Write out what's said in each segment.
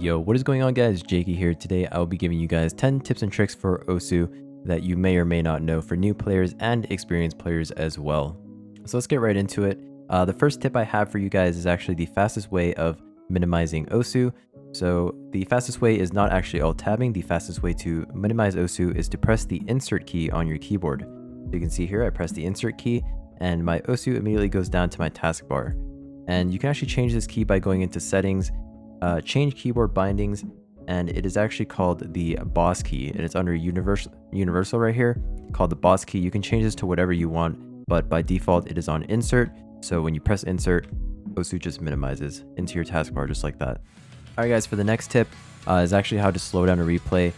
Yo, what is going on, guys? Jaeky here. Today I'll be giving you guys 10 tips and tricks for Osu that you may or may not know for new players and experienced players as well. So let's get right into it. The first tip I have for you guys is actually the fastest way of minimizing Osu. So the fastest way is not actually alt-tabbing. The fastest way to minimize Osu is to press the insert key on your keyboard. So you can see here I press the insert key and my Osu immediately goes down to my taskbar. And you can actually change this key by going into settings, change keyboard bindings, and it is actually called the boss key, and it's under universal right here, called the boss key. You can change this to whatever you want, but by default it is on insert. So when you press insert, Osu just minimizes into your taskbar just like that. Alright guys, for the next tip is actually how to slow down a replay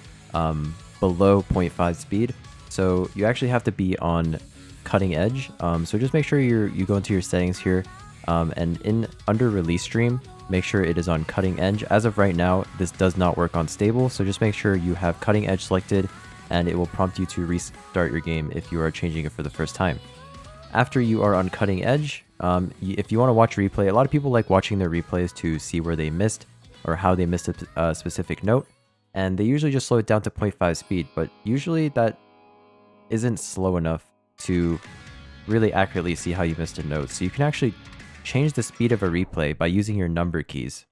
below 0.5 speed. So you actually have to be on cutting edge. So just make sure you go into your settings here, and under release stream, make sure it is on cutting edge. As of right now, this does not work on stable, so just make sure you have cutting edge selected, and it will prompt you to restart your game if you are changing it for the first time. After you are on cutting edge, if you want to watch replay, a lot of people like watching their replays to see where they missed or how they missed a specific note, and they usually just slow it down to 0.5 speed, but usually that isn't slow enough to really accurately see how you missed a note. So you can actually change the speed of a replay by using your number keys.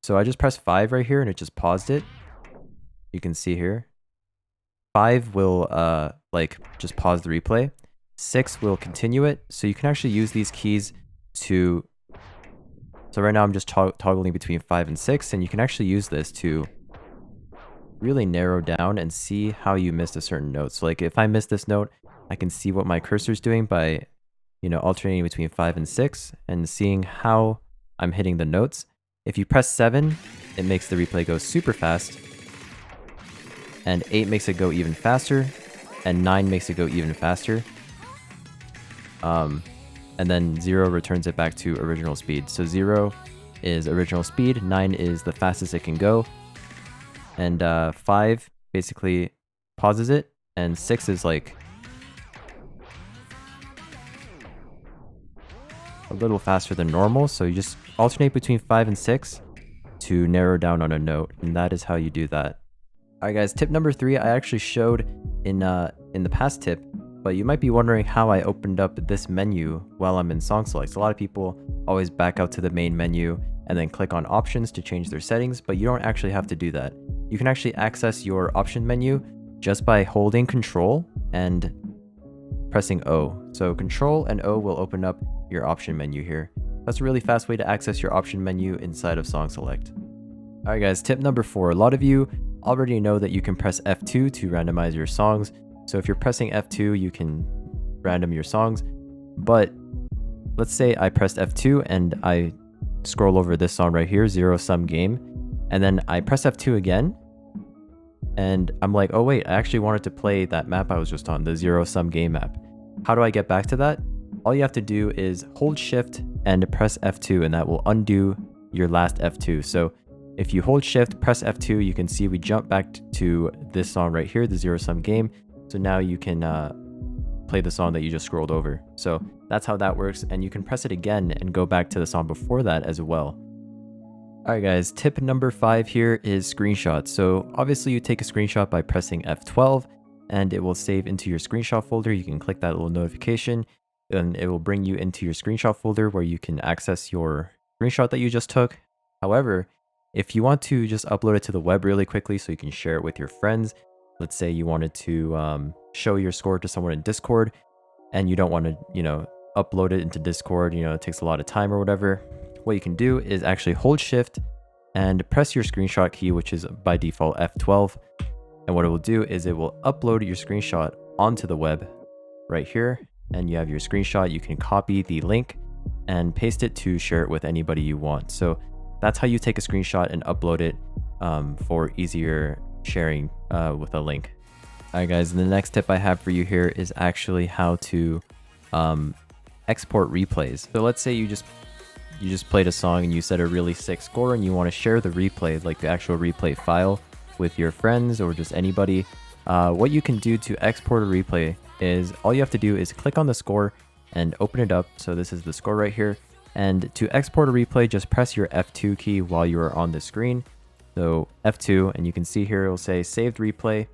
So I just pressed 5 right here and it just paused it. You can see here 5 will just pause the replay. 6 will continue it. So you can actually use these keys to, so right now I'm just toggling between 5 and 6, and you can actually use this to really narrow down and see how you missed a certain note. So like if I missed this note, I can see what my cursor is doing by alternating between 5 and 6 and seeing how I'm hitting the notes. If you press 7, it makes the replay go super fast, and 8 makes it go even faster, and 9 makes it go even faster. And then 0 returns it back to original speed. So 0 is original speed, 9 is the fastest it can go, and 5 basically pauses it, and 6 is like a little faster than normal. So you just alternate between 5 and 6 to narrow down on a note, and that is how you do that. Alright guys, tip number 3 I actually showed in the past tip, but you might be wondering how I opened up this menu while I'm in song select. A lot of people always back out to the main menu and then click on options to change their settings, but you don't actually have to do that. You can actually access your option menu just by holding Control and pressing O. So Control and O will open up your option menu here. That's a really fast way to access your option menu inside of song select. Alright guys, tip number 4. A lot of you already know that you can press F2 to randomize your songs. So if you're pressing F2, you can random your songs. But let's say I pressed F2 and I scroll over this song right here, Zero Sum Game, and then I press F2 again, and I'm like, oh wait, I actually wanted to play that map I was just on, the Zero Sum Game map. How do I get back to that? All you have to do is hold shift and press F2, and that will undo your last F2. So if you hold shift, press F2, you can see we jump back to this song right here, the Zero Sum Game. So now you can play the song that you just scrolled over. So that's how that works, and you can press it again and go back to the song before that as well. Alright guys, tip number 5 here is screenshots. So obviously you take a screenshot by pressing F12, and it will save into your screenshot folder. You can click that little notification, and it will bring you into your screenshot folder where you can access your screenshot that you just took. However, if you want to just upload it to the web really quickly so you can share it with your friends, let's say you wanted to show your score to someone in Discord, and you don't want to, upload it into Discord, it takes a lot of time or whatever. What you can do is actually hold shift and press your screenshot key, which is by default F12. And what it will do is it will upload your screenshot onto the web right here, and you have your screenshot. You can copy the link and paste it to share it with anybody you want. So that's how you take a screenshot and upload it for easier sharing with a link. Alright guys, and the next tip I have for you here is actually how to export replays. So let's say you just played a song and you set a really sick score, and you want to share the replay, like the actual replay file, with your friends or just anybody. What you can do to export a replay is all you have to do is click on the score and open it up. So this is the score right here. And to export a replay, just press your F2 key while you are on the screen. So F2, and you can see here it will say saved replay.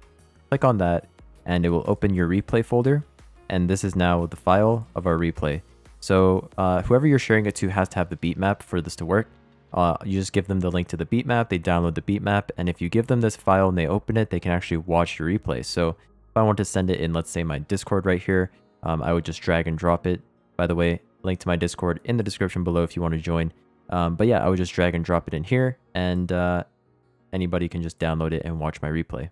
Click on that and it will open your replay folder. And this is now the file of our replay. So whoever you're sharing it to has to have the beat map for this to work. You just give them the link to the beat map, they download the beat map, and if you give them this file and they open it, they can actually watch your replay. So if I want to send it in, let's say my Discord right here, I would just drag and drop it. By the way, link to my Discord in the description below if you want to join. But yeah, I would just drag and drop it in here, and anybody can just download it and watch my replay.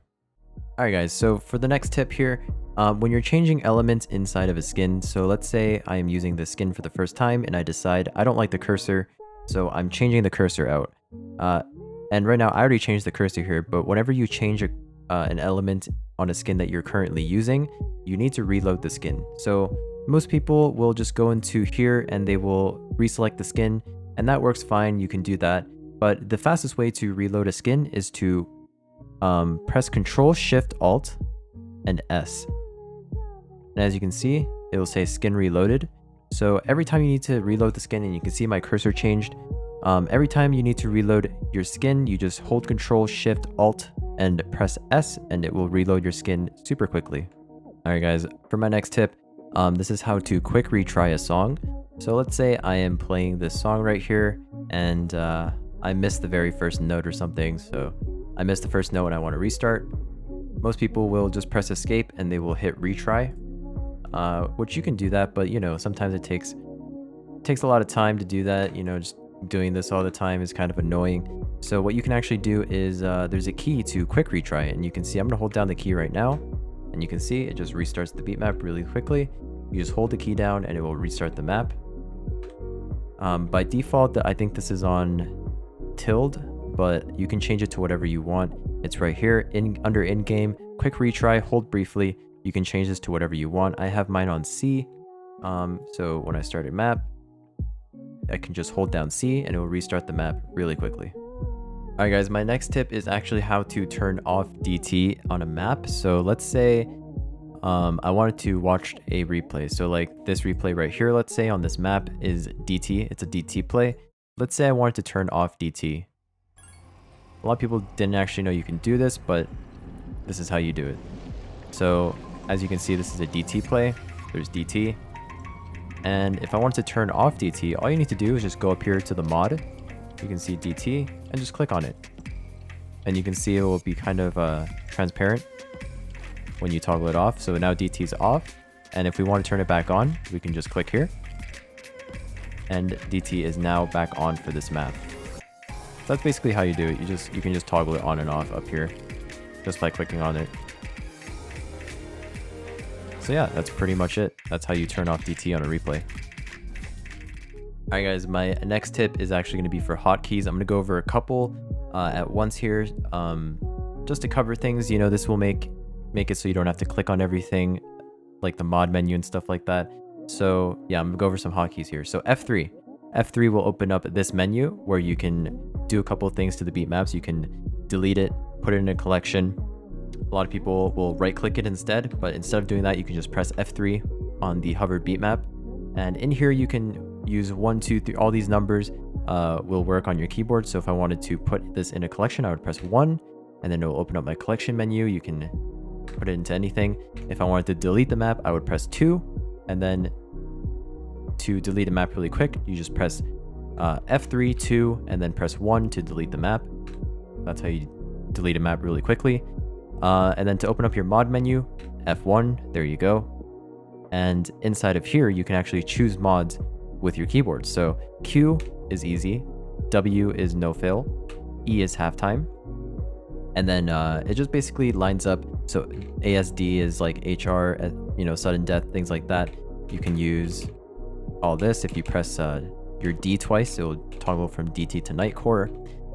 Alright guys, so for the next tip here, when you're changing elements inside of a skin, so let's say I am using this skin for the first time and I decide I don't like the cursor, so I'm changing the cursor out. And right now I already changed the cursor here, but whenever you change an element on a skin that you're currently using, you need to reload the skin. So most people will just go into here and they will reselect the skin, and that works fine, you can do that. But the fastest way to reload a skin is to press Control Shift Alt and S. And as you can see, it will say skin reloaded. So every time you need to reload the skin, and you can see my cursor changed, every time you need to reload your skin, you just hold Control Shift Alt and press S, and it will reload your skin super quickly. Alright guys, for my next tip, this is how to quick retry a song. So let's say I am playing this song right here, and I missed the very first note or something, so I missed the first note and I want to restart. Most people will just press escape and they will hit retry, which you can do that, but you know, sometimes it takes a lot of time to do that. You know, just doing this all the time is kind of annoying. So what you can actually do is there's a key to quick retry, and you can see I'm going to hold down the key right now, and you can see it just restarts the beat map really quickly. You just hold the key down and it will restart the map. By default, I think this is on tilde, but you can change it to whatever you want. It's right here under in-game, quick retry, hold briefly. You can change this to whatever you want. I have mine on C. So when I start a map, I can just hold down C and it will restart the map really quickly. Alright guys, my next tip is actually how to turn off DT on a map. So let's say I wanted to watch a replay. So like this replay right here, let's say on this map is DT. It's a DT play. Let's say I wanted to turn off DT. A lot of people didn't actually know you can do this, but this is how you do it. So as you can see, this is a DT play. There's DT. And if I want to turn off DT, all you need to do is just go up here to the mod. You can see DT and just click on it. And you can see it will be kind of transparent when you toggle it off. So now DT is off. And if we want to turn it back on, we can just click here. And DT is now back on for this map. That's basically how you do it. You can just toggle it on and off up here just by clicking on it. So yeah, that's pretty much it. That's how you turn off DT on a replay. Alright guys, my next tip is actually going to be for hotkeys. I'm going to go over a couple at once here, just to cover things. You know, this will make it so you don't have to click on everything, like the mod menu and stuff like that. So yeah, I'm going to go over some hotkeys here. So F3. F3 will open up this menu where you can do a couple of things to the beat maps. You can delete it, put it in a collection. A lot of people will right click it instead, but instead of doing that, you can just press F3 on the hovered beat map. And in here, you can use 1, 2, 3, all these numbers will work on your keyboard. So if I wanted to put this in a collection, I would press 1, and then it will open up my collection menu. You can put it into anything. If I wanted to delete the map, I would press 2, and then to delete a map really quick, you just press F3, 2, and then press 1 to delete the map. That's how you delete a map really quickly. And then to open up your mod menu, F1, there you go. And inside of here, you can actually choose mods with your keyboard. So Q is easy, W is no fail, E is halftime. And then it just basically lines up. So ASD is like HR, you know, sudden death, things like that. You can use all this. If you press your D twice, it will toggle from DT to Nightcore.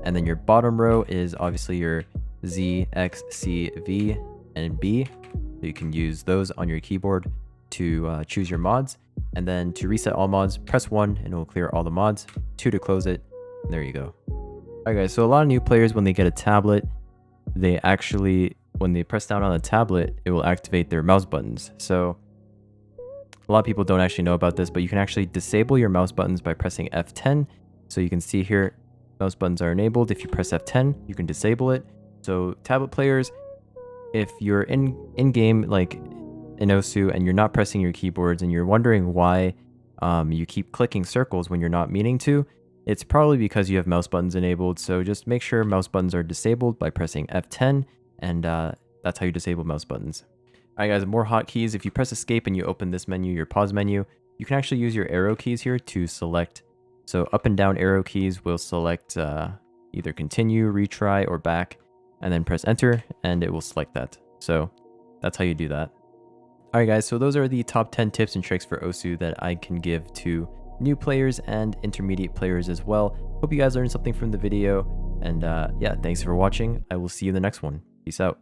And then your bottom row is obviously your Z, X, C, V, and B. So you can use those on your keyboard to choose your mods. And then to reset all mods, press 1 and it will clear all the mods. 2 to close it. And there you go. Alright guys, so a lot of new players, when they get a tablet, they actually, when they press down on the tablet, it will activate their mouse buttons. So a lot of people don't actually know about this, but you can actually disable your mouse buttons by pressing F10. So you can see here, mouse buttons are enabled. If you press F10, you can disable it. So tablet players, if you're in game like in Osu and you're not pressing your keyboards and you're wondering why you keep clicking circles when you're not meaning to, it's probably because you have mouse buttons enabled. So just make sure mouse buttons are disabled by pressing F10, and that's how you disable mouse buttons. Alright guys, more hotkeys. If you press escape and you open this menu, your pause menu, you can actually use your arrow keys here to select. So up and down arrow keys will select either continue, retry, or back, and then press enter and it will select that. So that's how you do that. Alright guys, so those are the top 10 tips and tricks for Osu that I can give to new players and intermediate players as well. Hope you guys learned something from the video, and yeah, thanks for watching. I will see you in the next one. Peace out.